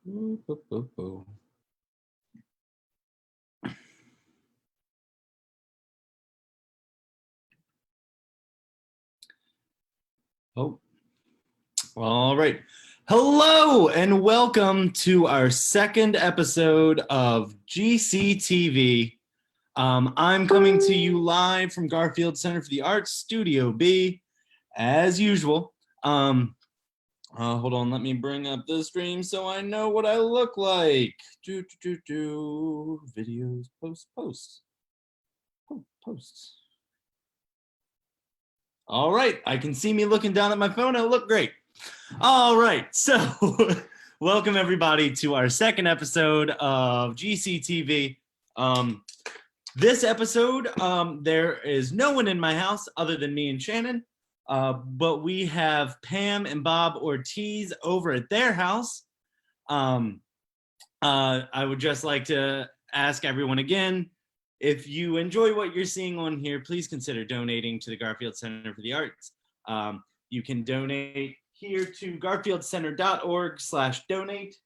Ooh, ooh, ooh, ooh. Oh, all right. Hello and welcome to our second episode of GCTV. I'm coming to you live from Garfield Center for the Arts, Studio B, as usual. Hold on, let me bring up the stream so I know what I look like. Videos, posts. Oh, posts. All right, I can see me looking down at my phone. I look great. All right, so welcome everybody to our second episode of GCTV. This episode, there is no one in my house other than me and Shannon, but we have Pam and Bob Ortiz over at their house. I would just like to ask everyone again, if you enjoy what you're seeing on here, please consider donating to the Garfield Center for the Arts. You can donate here to garfieldcenter.org/donate.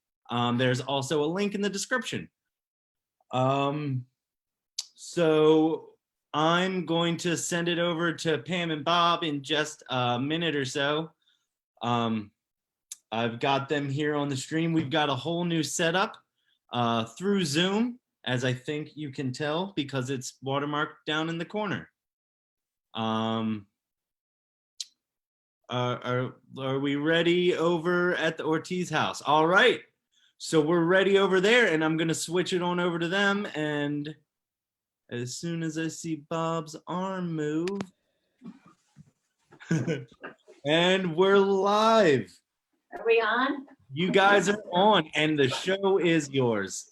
There's also a link in the description. So I'm going to send it over to Pam and Bob in just a minute or so. I've got them here on the stream. We've got a whole new setup through Zoom, as I think you can tell because it's watermarked down in the corner. Are we ready over at the Ortiz house? All right, so we're ready over there, and I'm gonna switch it on over to them, and as soon as I see Bob's arm move, and we're live. Are we on? You guys are on, and the show is yours.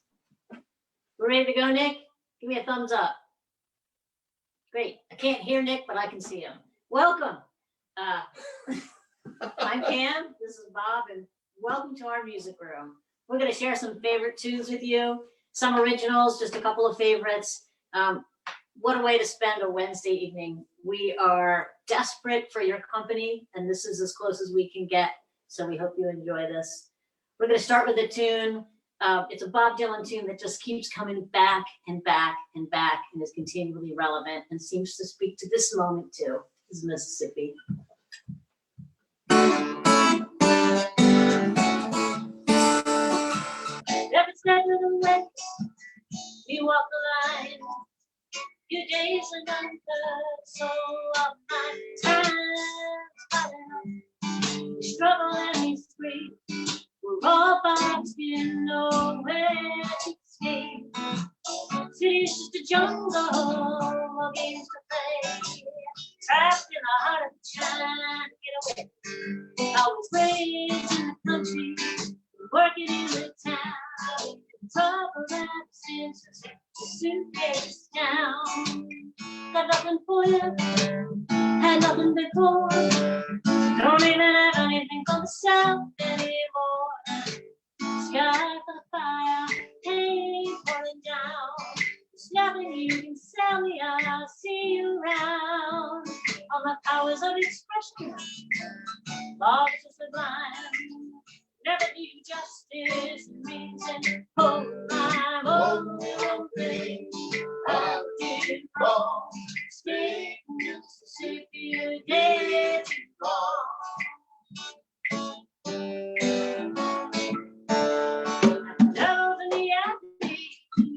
We're ready to go, Nick? Give me a thumbs up. Great. I can't hear Nick, but I can see him. Welcome. I'm Pam. This is Bob, and welcome to our music room. We're going to share some favorite tunes with you, some originals, just a couple of favorites. What a way to spend a Wednesday evening. We are desperate for your company, and this is as close as we can get, so we hope you enjoy this. We're going to start with a tune. It's a Bob Dylan tune that just keeps coming back and back and back and is continually relevant and seems to speak to this moment too. This is Mississippi. Every step of the way, we walk the line. Your days are numbered, so are my times. We struggle and we scream. We're all boxed in, nowhere to escape. City's just a jungle of games to play. Trapped in the heart of the trying to get away. I was raised in the country, working in the town. Talk around since the suitcase down. Got nothing for you, had nothing before. Don't even have anything for myself anymore. Sky for the fire, pain falling down. There's nothing you can sell me, I'll see you around. All my powers of expression, lost just a blind. Never do justice and reason. Oh, I'm only thing I did wrong. Speak Mississippi again wrong. Love in the alley,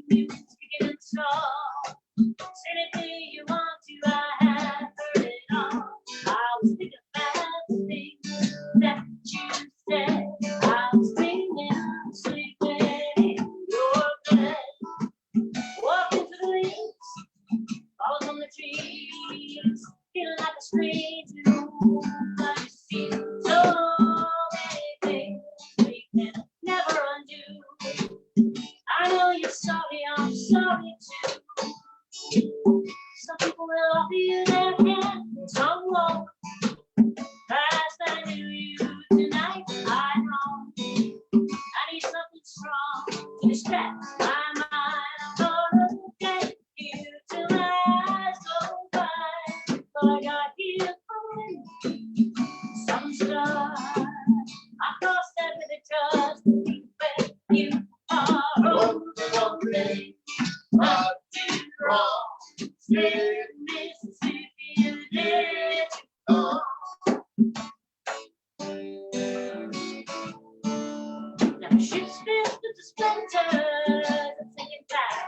music and song. Say anything you want to, I have heard it all. I was thinking about the things that you said. I was dreaming, sleeping in Ship's filled with the splinters and sinking fast.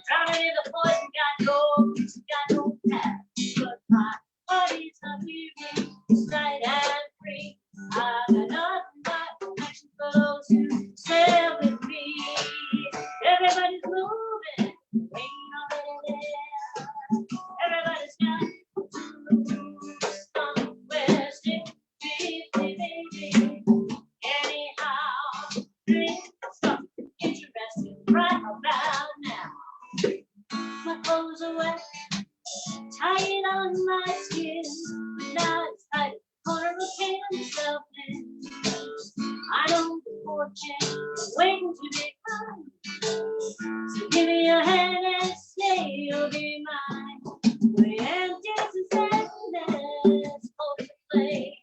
Drowning in the poison, got no path. But my heart is not weary, it's light and free. I got nothing but action for those who sail with me. Everybody's moving, ain't nobody there. Everybody's got to move somewhere, stick with me, baby. Anyhow, doing something interesting right about now. My clothes are wet, tied on my skin. Now it's tight, corner of a can myself in. I know the fortune waiting to be found. So give me your hand and say you'll be mine. We empty and sadness, hold to play.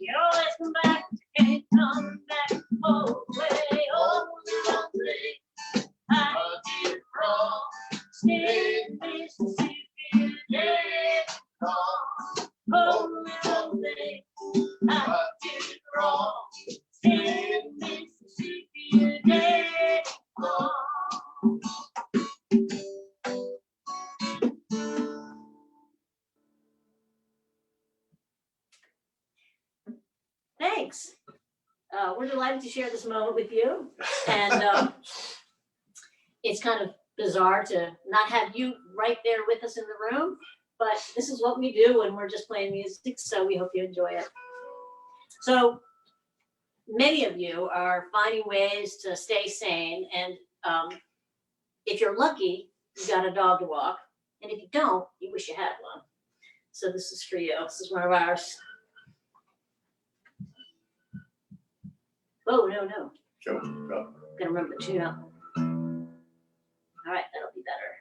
You always come back, can't come back away. Oh, little thing, I did wrong. Stay in Mississippi, yeah, wrong. Oh, little thing, I did wrong. Stay in Mississippi, yeah, wrong. Thanks. We're delighted to share this moment with you. And it's kind of bizarre to not have you right there with us in the room, but this is what we do when we're just playing music, so we hope you enjoy it. So many of you are finding ways to stay sane, and if you're lucky, you got a dog to walk, and if you don't, you wish you had one. So this is for you. This is one of ours. Oh, no. Sure. Gotta remember the tune up. All right, that'll be better.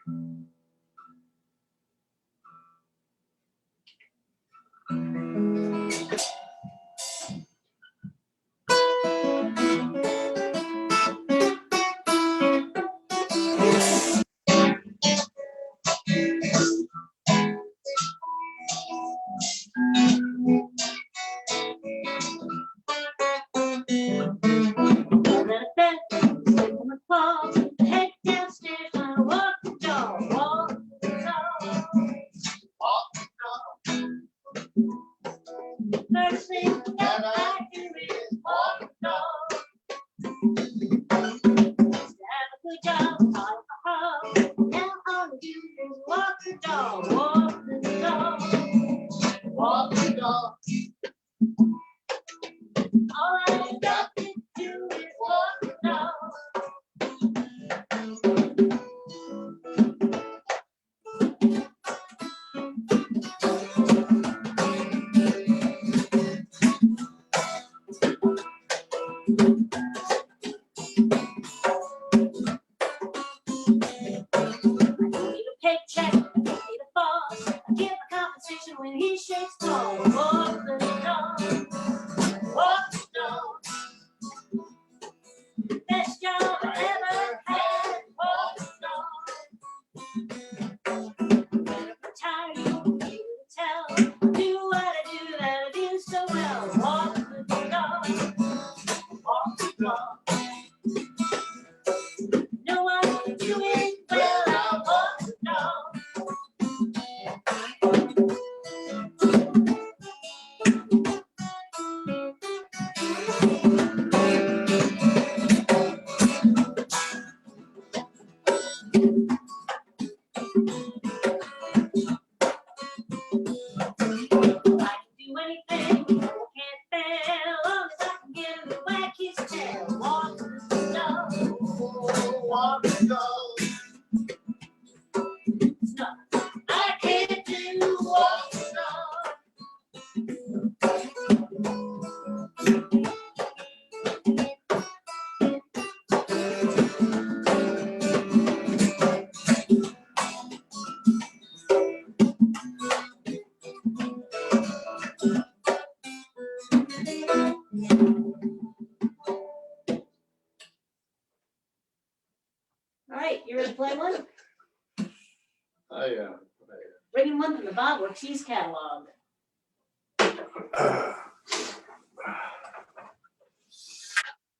Head downstairs, I walk the dog, walk the dog, walk the dog. First thing that I do is walk the dog. Used to have a good job, now all I do is walk the dog, walk the dog, walk the dog. All I got to do is walk the dog. Paycheck, I need a boss. I give a compensation when he shakes tall. Walk the dog, walk the dog. Best job I ever had. Walk the dog. When I'm retired, you won't be able to tell. Do what I do that I do so well. Walk the dog, walk the dog. No one can do it well. I walk the dog. All right, you ready to play one? Bringing one from the Bob Ortiz catalog.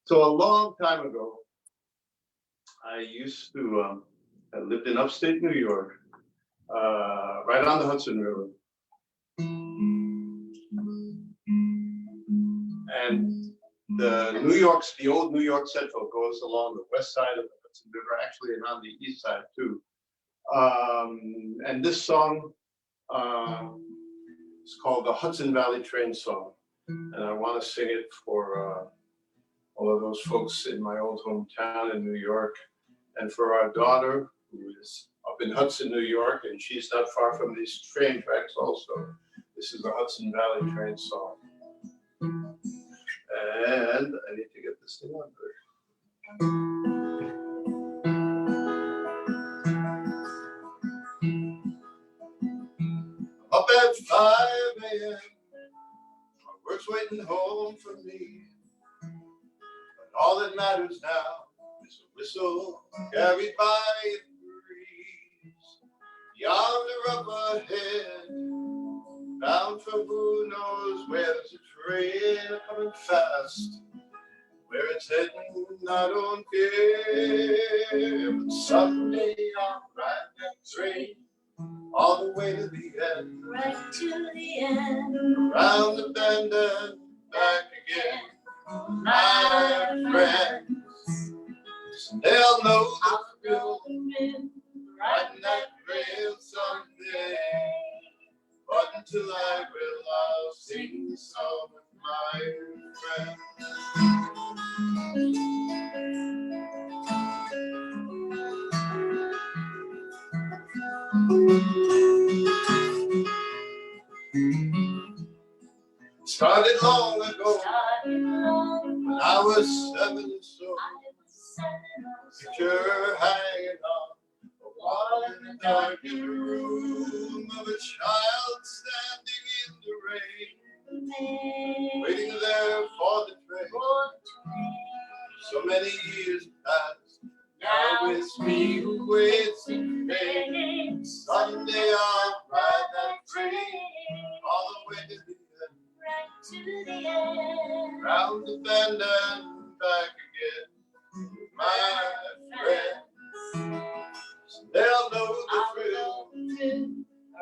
So So a long time ago, I used to, I lived in upstate New York, right on the Hudson River. And the old New York Central goes along the west side of the Hudson River, actually, and on the east side too. And this song is called the Hudson Valley Train Song. And I want to sing it for all of those folks in my old hometown in New York, and for our daughter who is up in Hudson, New York, and she's not far from these train tracks also. This is the Hudson Valley Train Song. And I need to get this thing on good. Up at 5 a.m., my work's waiting home for me. But all that matters now is a whistle carried by the breeze. Yonder up ahead, bound for who knows where, there's a train coming fast. Where it's heading, I don't care. But someday I'll ride that train all the way to the end. Right to the end. Around the bend and back again. My friends, they'll know the thrill, riding that rail someday. But until I will, I'll sing the song with my friends. Started long ago, when I was 7 or so. Picture hanging on a wall in the darkened room of a child standing in the rain, waiting there for the train. So many years passed, now it's me who waits in vain. Someday I'll ride that train all the way to the end. Right to the end. Round the bend and back again. My friends, they'll know the thrill,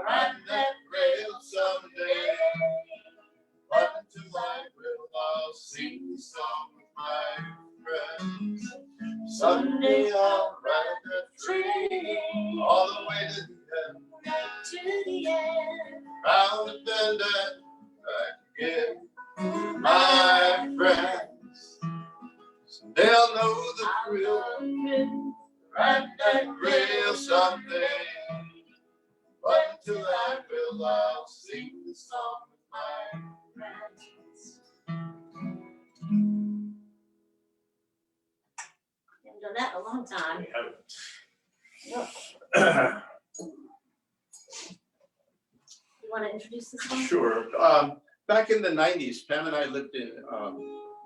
riding that rail someday. But until I will, I'll sing the song with my friends. Someday I'll ride that train all the way to the end. Right to the end. Round the bend and back again. My friends, they'll know the thrill, ride that rail someday. But until I will, I'll sing the song with my friends. Haven't done that in a long time. We Look, haven't. you want to introduce this one? Sure. Back in the 90s, Pam and I lived in,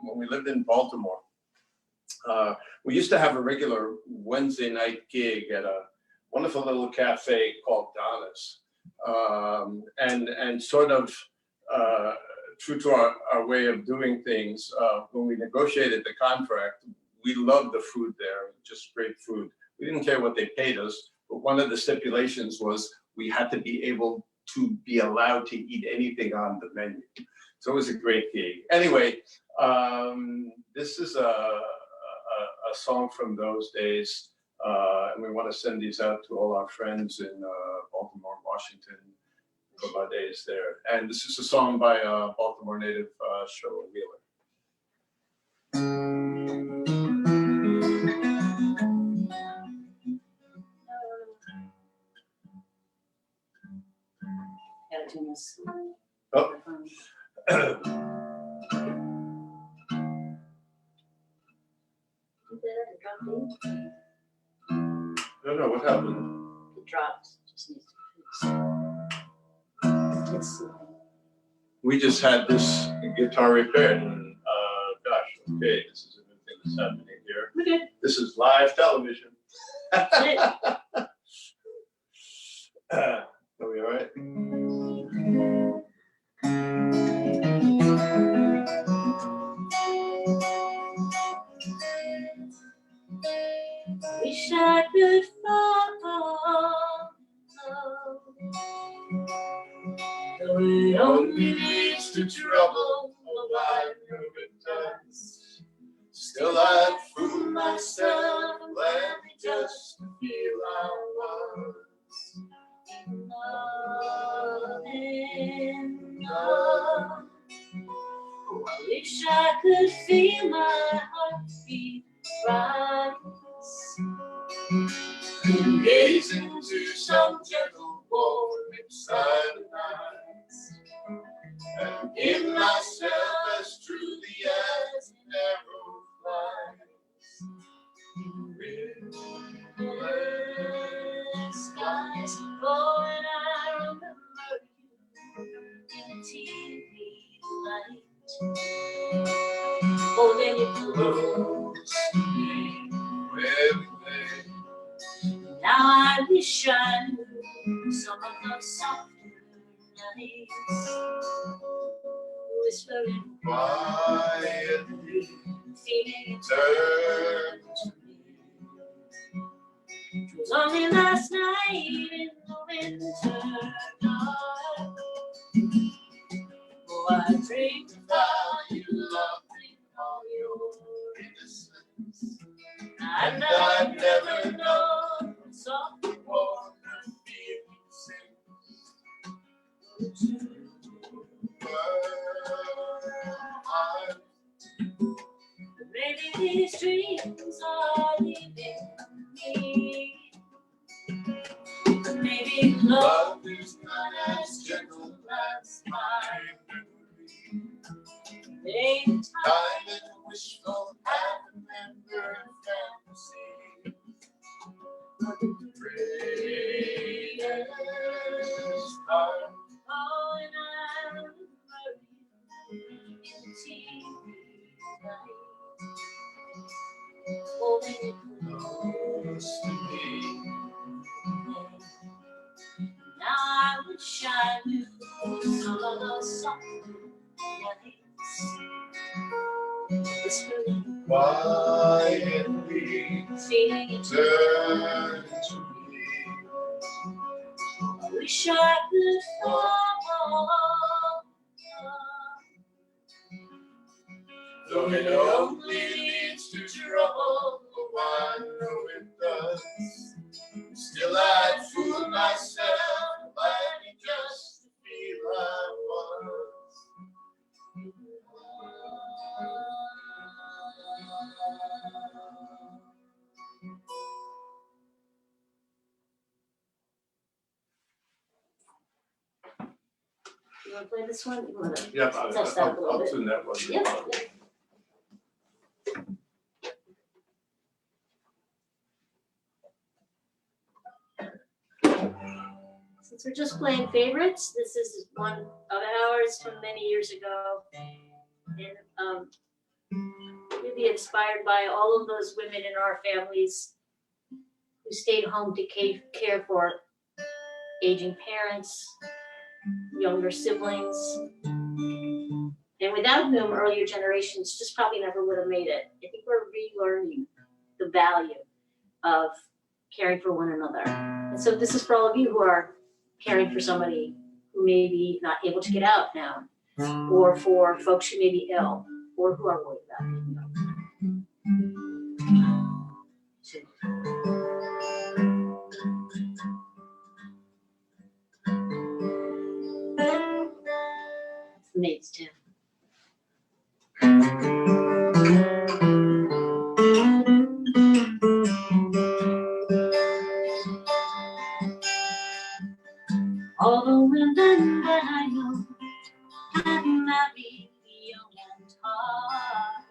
when we lived in Baltimore, we used to have a regular Wednesday night gig at a wonderful little cafe called Donna's. And sort of true to our way of doing things, when we negotiated the contract, we loved the food there, just great food. We didn't care what they paid us, but one of the stipulations was we had to be able to be allowed to eat anything on the menu. So it was a great gig. Anyway, this is a song from those days, and we want to send these out to all our friends in Baltimore, Washington, from our days there. And this is a song by a Baltimore native, Cheryl Wheeler. Gotta tune this. Oh. No, what happened? It dropped. Just needs to fix. It's We just had this guitar repaired, and gosh, okay, this is a new thing that's happening here. we're good. This is live television. That's it. Are we all right? Still I'd fool myself, gladly just to feel I was in love. Oh, I wish I could feel my heartbeat rise and gaze into some gentle warm inside eyes, and give myself as truly as an arrow flies. red skies. Oh, and I remember you in the TV light, holding you close to me. Where we lay, Now I wish I knew some of those softer nights, whispering quietly feeling turn to me. it was only last night in the winter dark. Oh, I dreamed about you, loving all your innocence, and I've never known soft Warm feeling since maybe these dreams are leaving me. Maybe love love is not as gentle as my memory. ain't time. Time and wishful remembered fantasy. Greatest heart. Oh, and I remember you in the TV night, holding you Close to me. Now I wish I knew some of those soft nights, whispering, Quietly feeling it. turn to me. I wish I could fall, Though it only leads to trouble, oh, I know it does. Still I'd fool myself, fighting just to feel I was. You want to play this one? You want to? Yeah, Test that a little I'll bit. tune that one. Yep. Yep. Since we're just playing favorites, this is one of ours from many years ago, and really inspired by all of those women in our families who stayed home to care for aging parents, younger siblings, and without whom earlier generations just probably never would have made it. I think we're relearning the value of caring for one another. And so this is for all of you who are caring for somebody who may be not able to get out now, or for folks who may be ill, or who are worried about being ill. Nate's too. All the women that I know have married young and hard.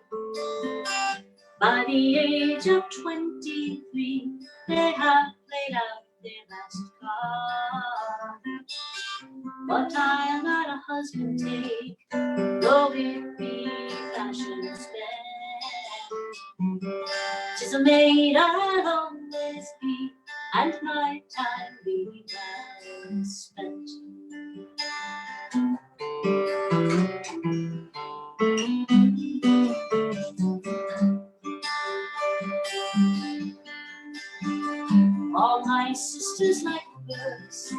By the age of 23, they have played out their last card. But I'll not a husband take, though it be fashion spent. 'Tis a maid I'll always be, and my time be well spent. All my sisters like birds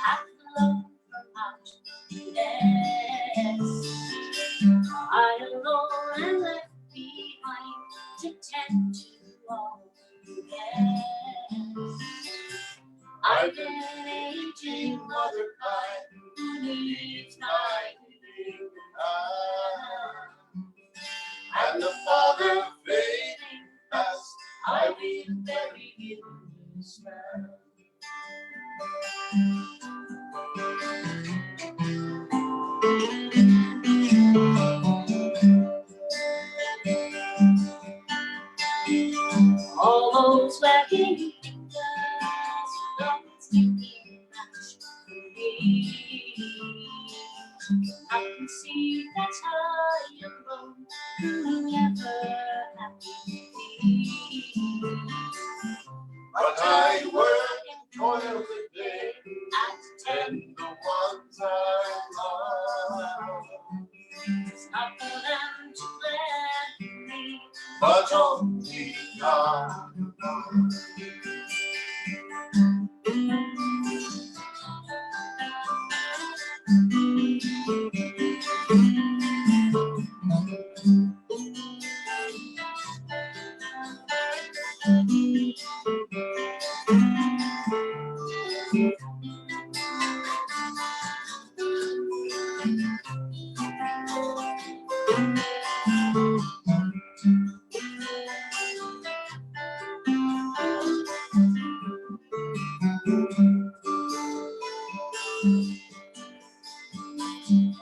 have flown from out to nest. I alone am left behind to tend to all the guests. I've been an aging mother kind who needs guiding hand. And the father fading fast, I've been buried in his ground. All those lacking fingers, don't sticking much for me. I can see that I am wrong, who never happy to be. But I work and toil today, and tend the ones I love. It's not for them to let me, but only God.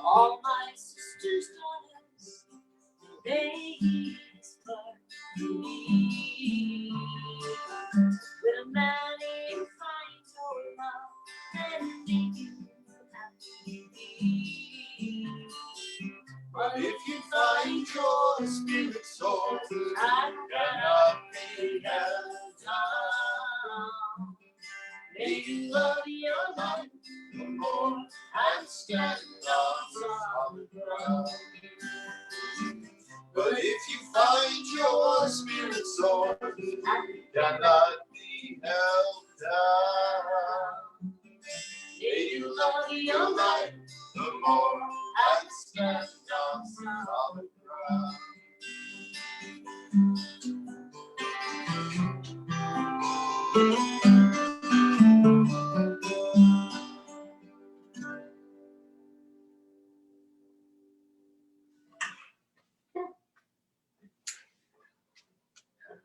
All my sisters' daughters, they for me. When a man ain't finds your love and make you happy. But if you find your spirit soar, I cannot be held down. May you love your life the more and stand on solid ground. But if you find your spirit soar, I cannot be held down. May you love your life the more and stand on solid ground.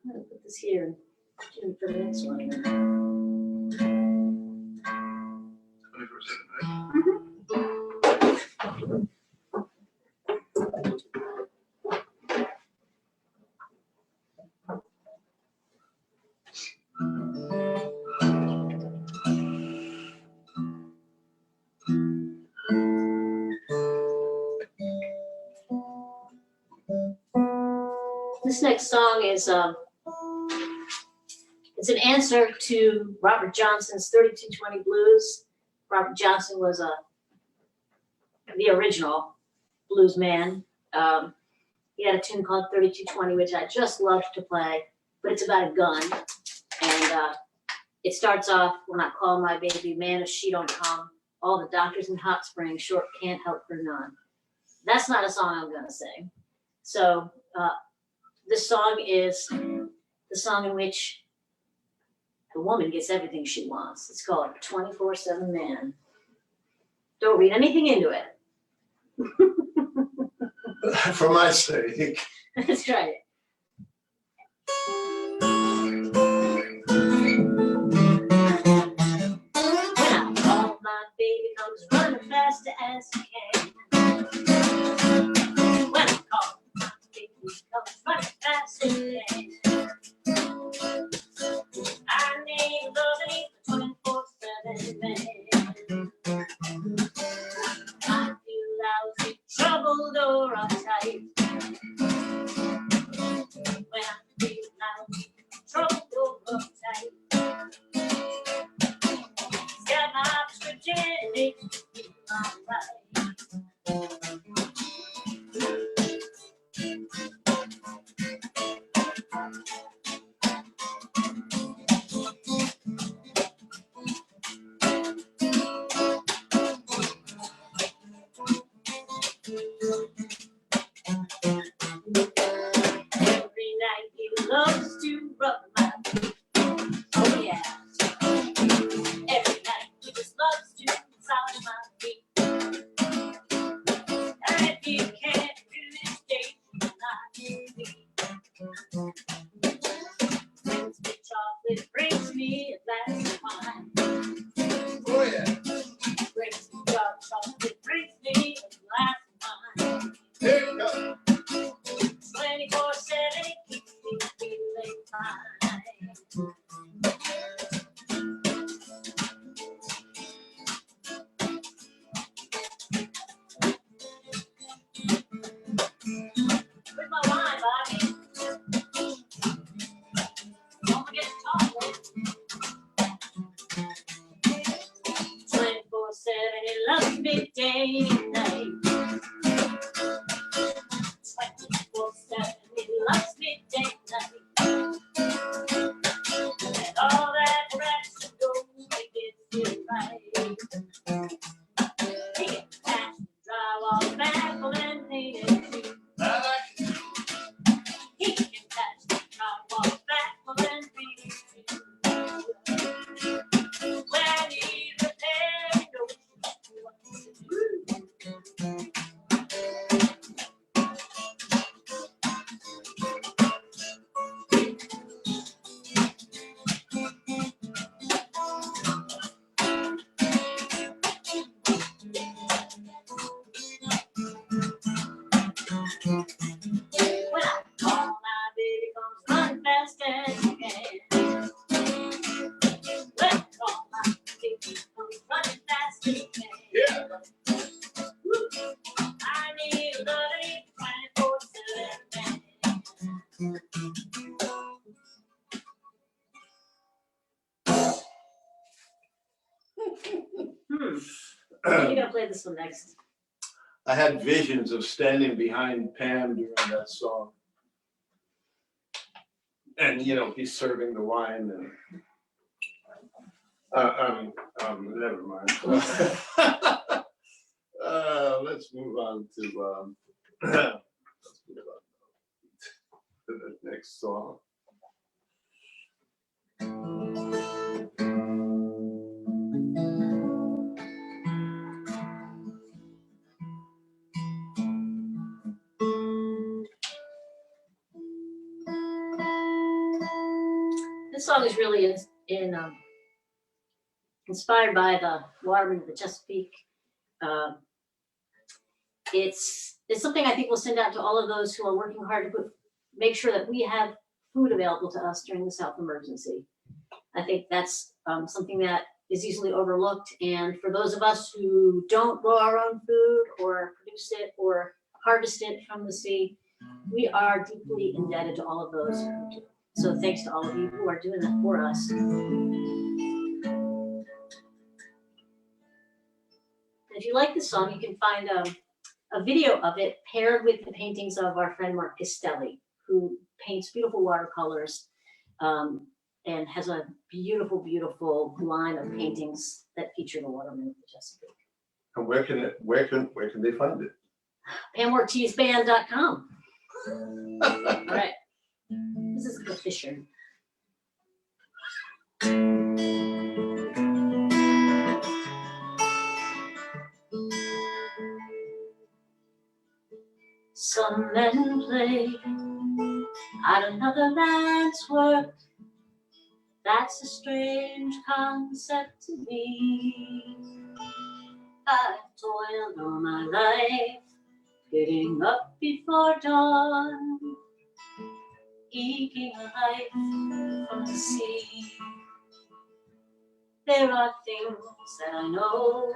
I'm gonna put this here for the next one. This next song is it's an answer to Robert Johnson's 3220 Blues. Robert Johnson was the original blues man. He had a tune called 3220, which I just loved to play, but it's about a gun. And it starts off, when I call my baby, man, if she don't come, all the doctors in Hot Springs short can't help for none. That's not a song I'm gonna sing. So this song is the song in which the woman gets everything she wants. It's called 24/7 Man. Don't read anything into it. For my sake. Let's try it. When I call, my baby comes running fast as he can. When I call, my baby comes running fast as he can. I need loving 24/7 man. I feel lousy, troubled or uptight. When I feel lousy, troubled or uptight. Got my prescription and makes me feel alright. Brings me chocolate, brings me a glass of wine. Oh yeah. Brings me dark chocolate, brings me a glass of wine. There you go. 24/7, it keeps me feeling fine. Where's my wine, Bobby? Don't forget chocolate. 24/7, it loves me day and night. 24/7, it loves me day and night. And all that rest and gold, it gets it right. He can patch the drywall, baffle and paint it too. I like it. He can patch the drywall, baffle and paint it too. When he's repairing, he knows what to do. When I call, my baby comes running fast as he can. When I call, my baby comes running fast as he can. Yeah. I need a loving 24/7 man. You're gonna play this one next. I had visions of standing behind Pam during that song. And, you know, he's serving the wine and, never mind. Let's move on to, let's move on to the next song. This song is really inspired by the watermen of the Chesapeake. It's something I think we'll send out to all of those who are working hard to make sure that we have food available to us during this health emergency. I think that's something that is easily overlooked. And for those of us who don't grow our own food or produce it or harvest it from the sea, we are deeply indebted to all of those who do. So thanks to all of you who are doing that for us. If you like this song, you can find a video of it paired with the paintings of our friend Mark Castelli, who paints beautiful watercolors and has a beautiful, beautiful line of paintings that feature the watermen of the Chesapeake. And where can they find it? PamOrtizBand.com. All right. This is The Fisher. Some men play at another man's work. That's a strange concept to me. I've toiled all my life, getting up before dawn, eking a life from the sea. There are things that I know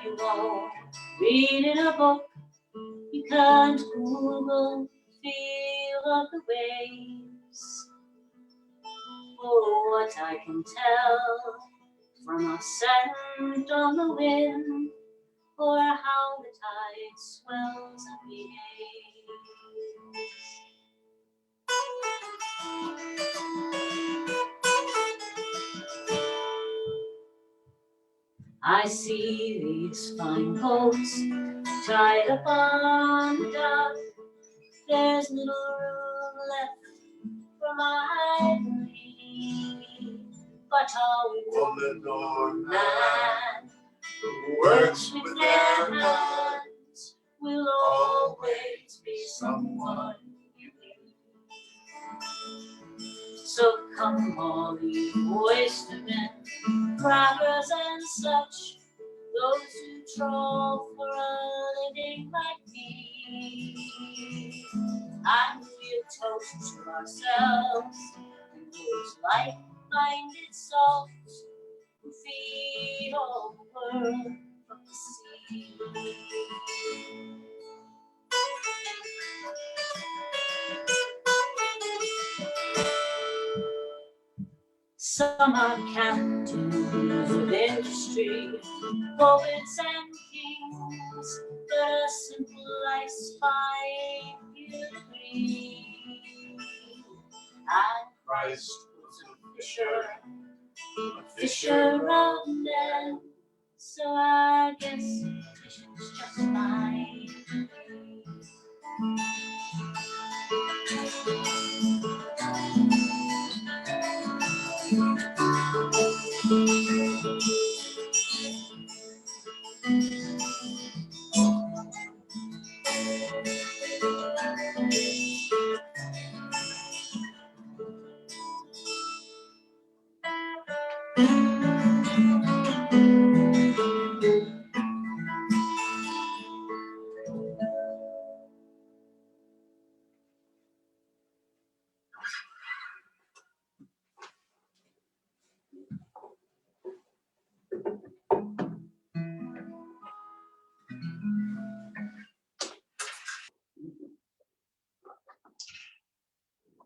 you won't read in a book. You can't Google the feel of the waves. Oh, what I can tell from a sand on the wind, or how the tide swells and behaves. I see these fine boats tied up on the dock. There's little room left for my belief, but a woman or man who works with their hands will always be someone you need. So come all you oyster men, crackers and such, those who troll for a living like me. And we'll toast to ourselves and those like-minded souls who feed all the world from the sea. Some are captains of industry, poets and kings, but a simple life's fine, you agree. And Christ was a fisher of men, so I guess fishing's just fine.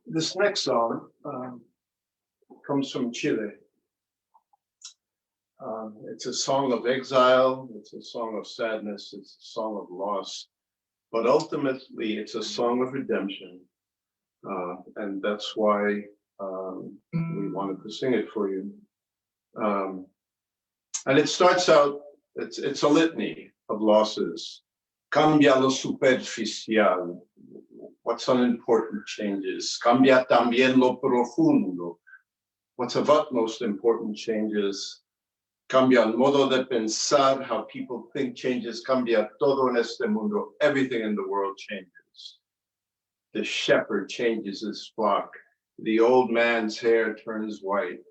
This next song comes from Chile. It's a song of exile, it's a song of sadness, it's a song of loss, but ultimately it's a song of redemption. And that's why we wanted to sing it for you. And it starts out, it's a litany of losses. Cambia lo superficial. What's unimportant changes. Cambia también lo profundo. What's of utmost important changes. Cambia el modo de pensar, how people think changes. Cambia todo en este mundo. Everything in the world changes. The shepherd changes his flock. The old man's hair turns white.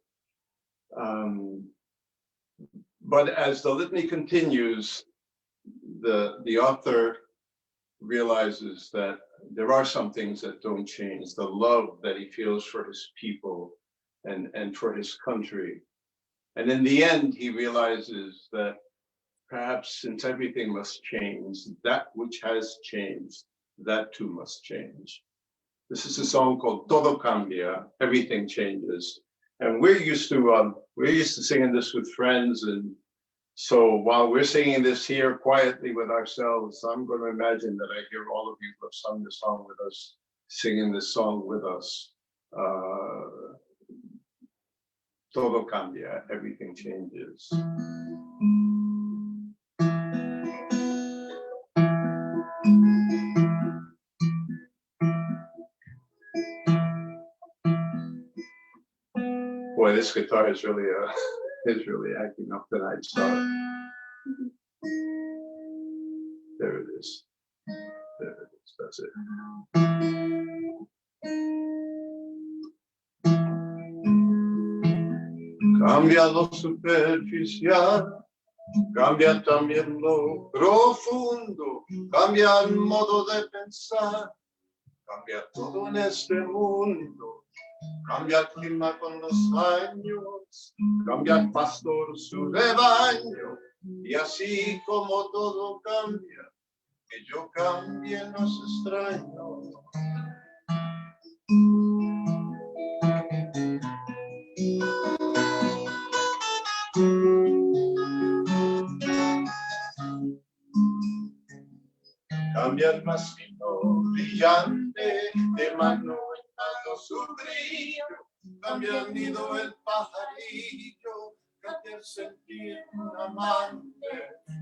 But as the litany continues, the author realizes that there are some things that don't change. The love that he feels for his people and for his country. And in the end, he realizes that perhaps since everything must change, that which has changed, that too must change. This is a song called Todo Cambia, Everything Changes. And we're used to singing this with friends. And so while we're singing this here quietly with ourselves, I'm going to imagine that I hear all of you who have sung this song with us, singing this song with us. Todo cambia, everything changes. Boy, this guitar is really acting up tonight. So there it is. There it is. That's it. Cambia lo superficial, cambia también lo profundo, cambia el modo de pensar, cambia todo en este mundo, cambia el clima con los años, cambia el pastor su rebaño, y así como todo cambia, que yo cambie no es extraño. Cambia el más fino brillante, de mano en mano su brillo, cambia el nido el pajarillo, cambia el sentir un amante,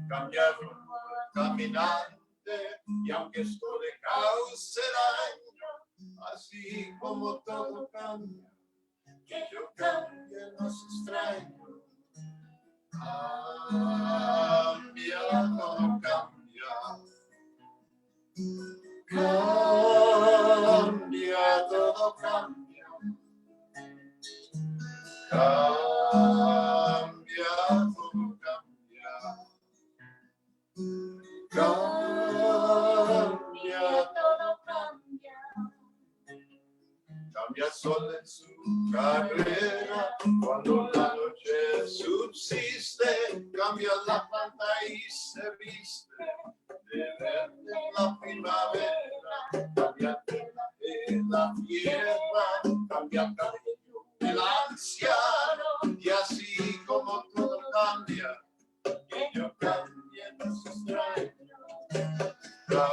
cambia el rumbo el caminante, y aunque esto le cause daño, así como todo cambia, que yo cambie no es extraño. Cambia, todo cambia. Cambia, todo cambia. Cambia, todo cambia. Cambia, todo cambia. cambia el sol en su carrera, cuando la noche subsiste, cambia la planta y se viste de verde la primavera, cambia la tierra, cambia el cabello del anciano, y así como todo cambia, ello cambia en los extraños. Cambia,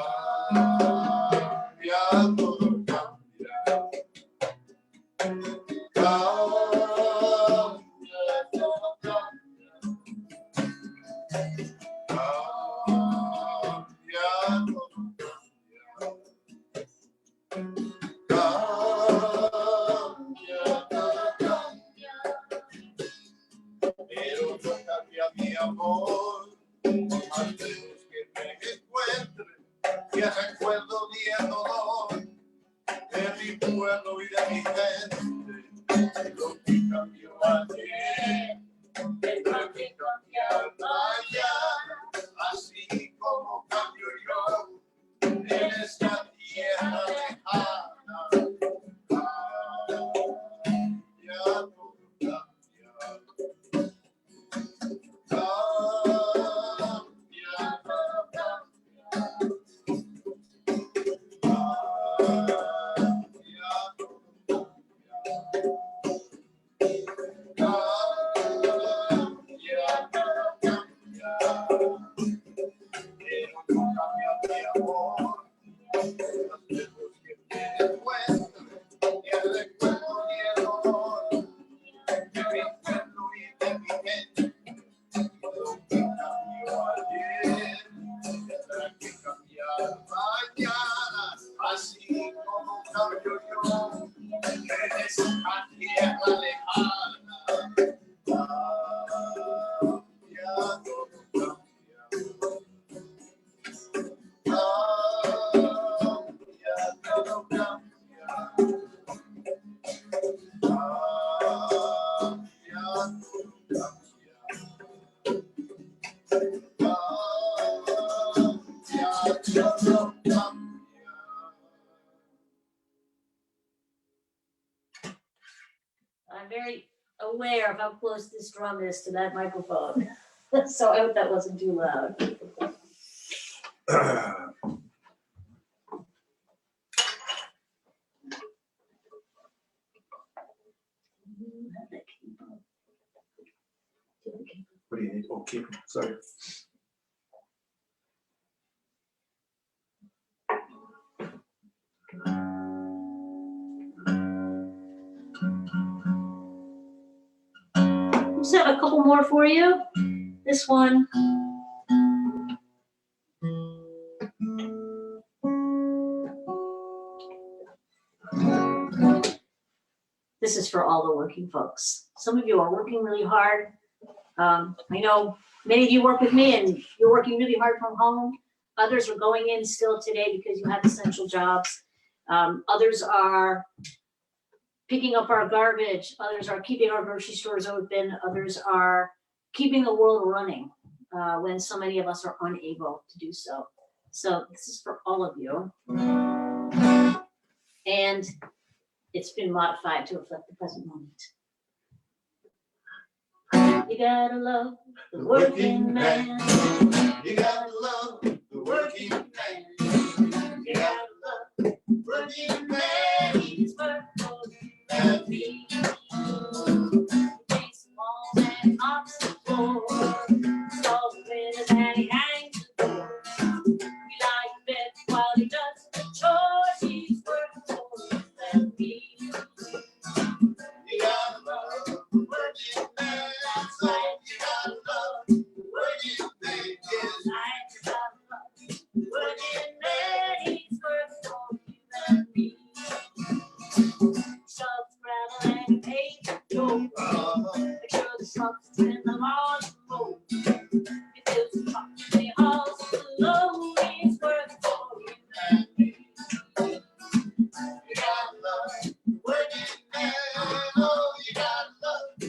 todo cambia. Cambia, todo cambia. Cambia, todo cambia. Cambia, todo cambia. Pero no cambia mi amor, más lejos que me encuentre, que recuerdo mi dolor de mi pueblo y de mi gente. Lo que cambió ayer, tendrá que cambiar mañana, así como cambio yo en esta tierra lejana. Cambia, todo cambia. Cambia, todo cambia. Cambia, todo cambia. Cambia, todo cambia. Pero no cambia mi amor, los lejos que me encuentre, y el recuerdo y el dolor de mi pueblo y de mi gente. Lo que cambió ayer tendrá que cambiar mañana, así como cambio yo en esta tierra lejana. Cambia, todo cambia. Cambia, todo cambia. Cambia, todo cambia. I'm very aware of how close this drum is to that microphone. So I hope that wasn't too loud. What do you need? Oh, keep them. Sorry. Just have a couple more for you. This one. This is for all the working folks. Some of you are working really hard. I know many of you work with me and you're working really hard from home. Others are going in still today because you have essential jobs. Others are picking up our garbage. Others are keeping our grocery stores open. Others are keeping the world running when so many of us are unable to do so. So this is for all of you. And it's been modified to reflect the present moment. You gotta love the working man. You gotta love the working man. You gotta love the working man. He's work for And me. Takes walls and obstacles. Solves winners and he hangs the door. He lies in bed while he does the chores. He's working for me. you gotta love the working man. So you gotta love the working man. Yes. Working man, he's working for you and me. Shoves gravel and paint the door. Make sure the trucks in the lawn road. He fills the trucks and he hauls the load. He's working for you and me. You gotta love the working man. Oh, you gotta love the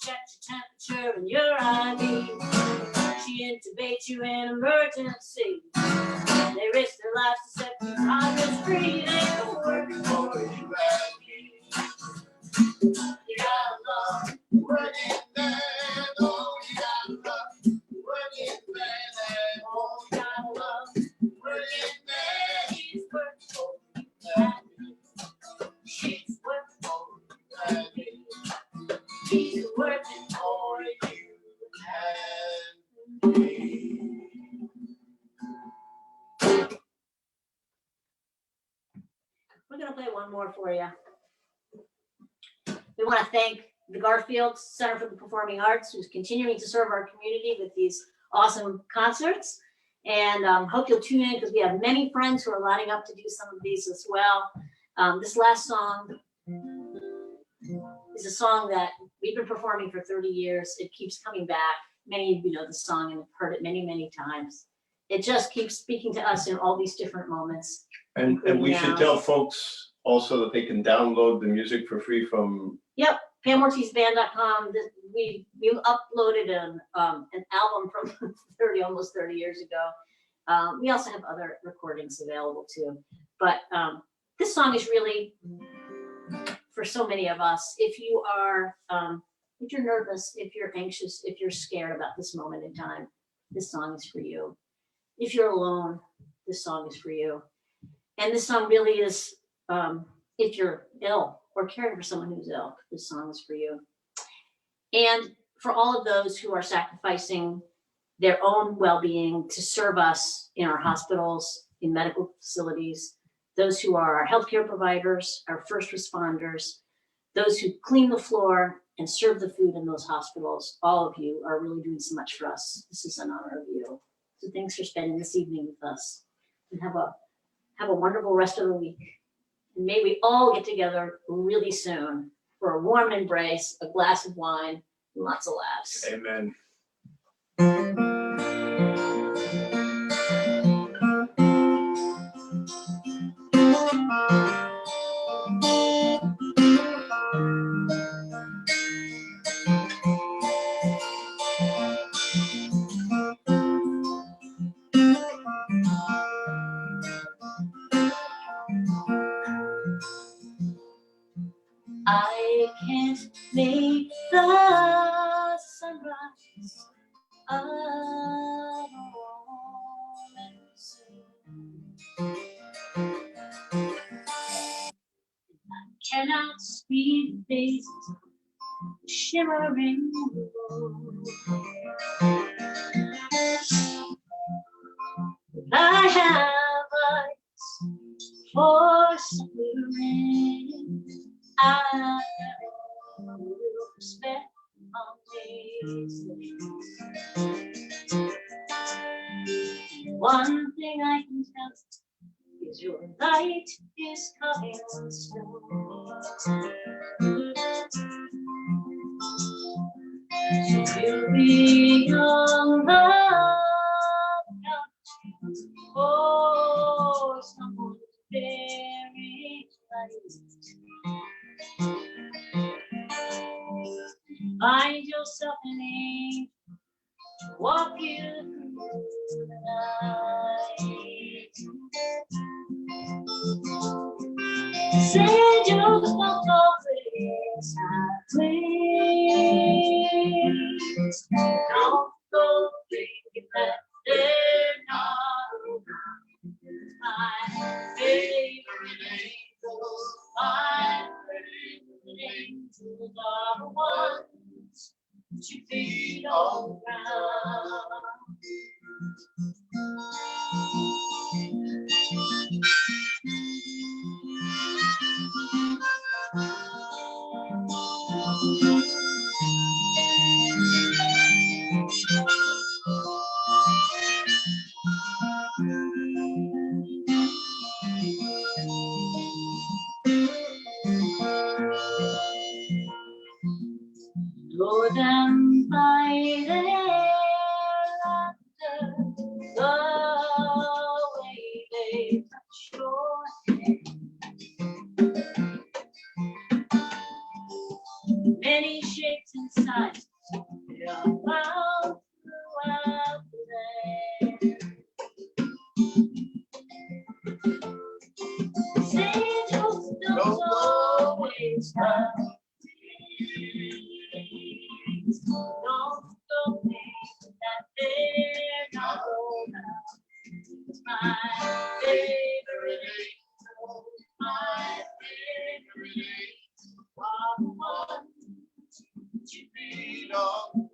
Check your temperature and your ID. She intubates you in emergency. They risk their lives to set you progress free. They go working for you and me. You gotta love working man. Oh, you gotta love working man. Oh, you gotta love working man. He's working for you and me. She's working for you and me. He's working for you and me. We're going to play one more for you. We want to thank the Garfield Center for the Performing Arts, who's continuing to serve our community with these awesome concerts. And hope you'll tune in because we have many friends who are lining up to do some of these as well. This last song is a song that we've been performing for 30 years. It keeps coming back. Many of you know the song and have heard it many, many times. It just keeps speaking to us in all these different moments. And we should tell folks also that they can download the music for free from. Yep, PamOrtizBand.com. We uploaded an album from almost 30 years ago. We also have other recordings available too. But this song is really for so many of us. If you are, if you're nervous, if you're anxious, if you're scared about this moment in time, this song is for you. If you're alone, this song is for you. And this song really is, if you're ill or caring for someone who's ill, this song is for you. And for all of those who are sacrificing their own well-being to serve us in our hospitals, in medical facilities, those who are our healthcare providers, our first responders, those who clean the floor and serve the food in those hospitals, all of you are really doing so much for us. This is an honor of you. So thanks for spending this evening with us, and have a wonderful rest of the week. And may we all get together really soon for a warm embrace, a glass of wine, and lots of laughs. Amen. I can't make the sunrise a moment soon. I cannot speak faces shimmering below. I have eyes for suffering. I will respect my ways. One thing I can tell is your light is coming slow. So you'll be on the lookout for someone very light. Find yourself an angel to walk you through the night. Said angels don't always have wings. Don't go thinking that they're not around. My favorite angels, my favorite angels are the ones that you feel all around. Lure them by their laughter, the way they touch your hair. Many shapes and sizes, they are found throughout the land. Angels don't always have wings. Don't think that they're not around. It's my favorite angel, my favorite angel are the ones that you read on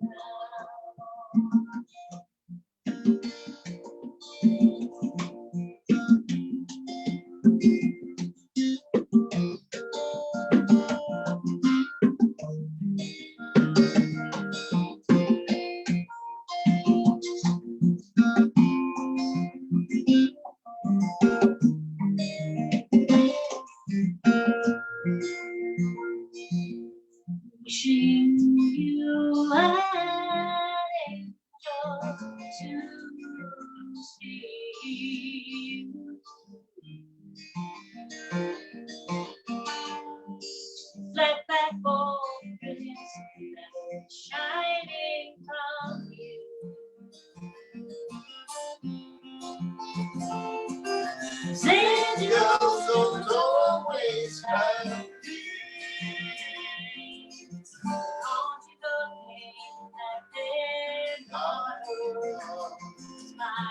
wishing you an angel to see you. Let back all brilliance that's shining from you. Angels don't always have wings. Don't you think that they're not around? My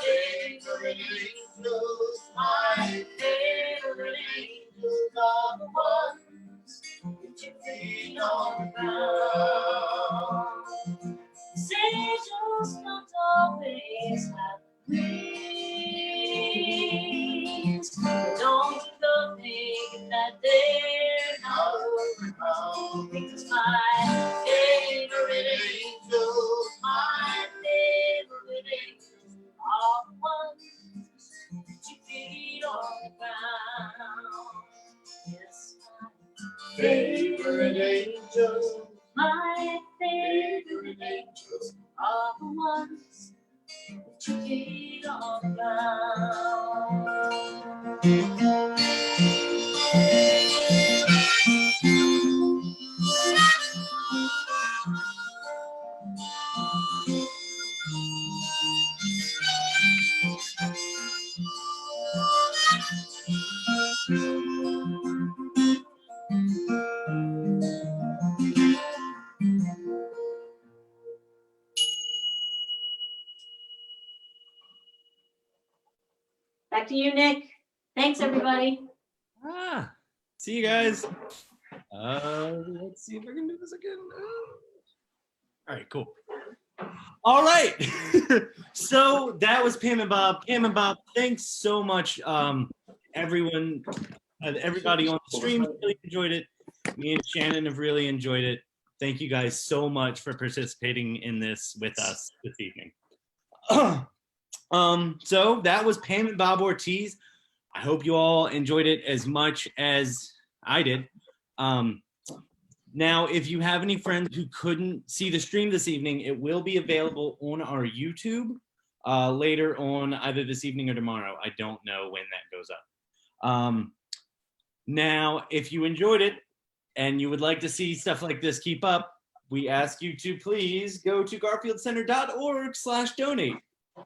favorite angels, my favorite angels are the ones that you feel on the ground. Angels don't always have wings. Don't you go thinking that they're not around. Because my favorite angels, my favorite angels are the ones that you feel on the ground. Yes, my favorite angels, my favorite angels are the ones that you feel on the ground. Back to you, Nick. Thanks, everybody. See you guys. Let's see if I can do this again. All right, cool. All right. So that was Pam and Bob. Pam and Bob, thanks so much. Everyone, everybody on the stream really enjoyed it. Me and Shannon have really enjoyed it. Thank you guys so much for participating in this with us this evening. So that was Pam and Bob Ortiz. I hope you all enjoyed it as much as I did. Now, if you have any friends who couldn't see the stream this evening, it will be available on our YouTube later on, either this evening or tomorrow. I don't know when that goes up. Now, if you enjoyed it and you would like to see stuff like this keep up, we ask you to please go to garfieldcenter.org/donate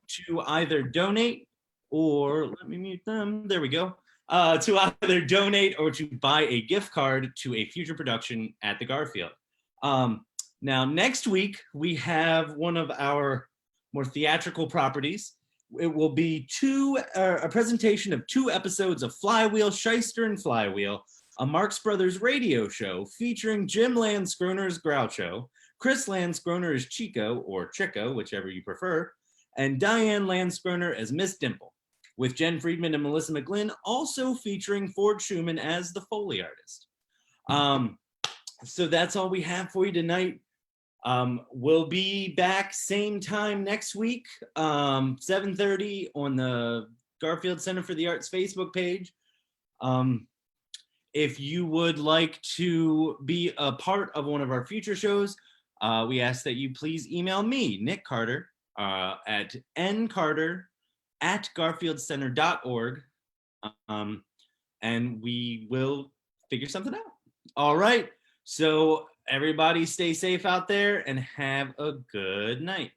to either donate or, let me mute them, there we go, to either donate or to buy a gift card to a future production at the Garfield. Now, next week, we have one of our more theatrical properties. It will be a presentation of 2 episodes of Flywheel, Shyster and Flywheel, a Marx Brothers radio show featuring Jim Landskroner as Groucho, Chris Landskroner as Chico, or Chico, whichever you prefer, and Diane Landskroner as Miss Dimple, with Jen Friedman and Melissa McGlynn also featuring Ford Schumann as the Foley artist. So that's all we have for you tonight. We'll be back same time next week, 7:30 on the Garfield Center for the Arts Facebook page. If you would like to be a part of one of our future shows, we ask that you please email me, Nic Carter, at ncarter@garfieldcenter.org, and we will figure something out. All right. So everybody stay safe out there and have a good night.